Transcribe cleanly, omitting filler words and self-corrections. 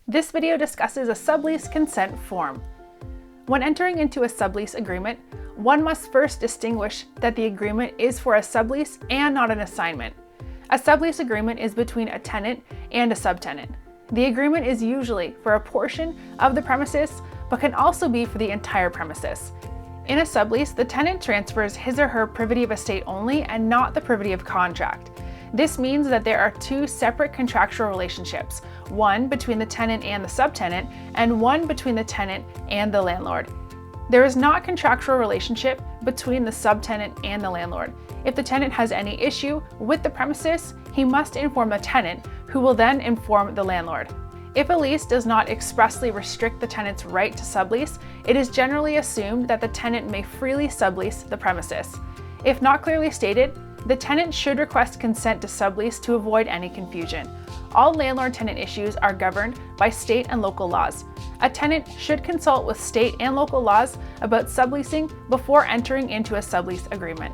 This video discusses a sublease consent form. When entering into a sublease agreement, one must first distinguish that the agreement is for a sublease and not an assignment. A sublease agreement is between a tenant and a subtenant. The agreement is usually for a portion of the premises, but can also be for the entire premises. In a sublease, the tenant transfers his or her privity of estate only and not the privity of contract. This means that there are two separate contractual relationships, one between the tenant and the subtenant, and one between the tenant and the landlord. There is not a contractual relationship between the subtenant and the landlord. If the tenant has any issue with the premises, he must inform the tenant, who will then inform the landlord. If a lease does not expressly restrict the tenant's right to sublease, it is generally assumed that the tenant may freely sublease the premises. If not clearly stated, the tenant should request consent to sublease to avoid any confusion. All landlord-tenant issues are governed by state and local laws. A tenant should consult with state and local laws about subleasing before entering into a sublease agreement.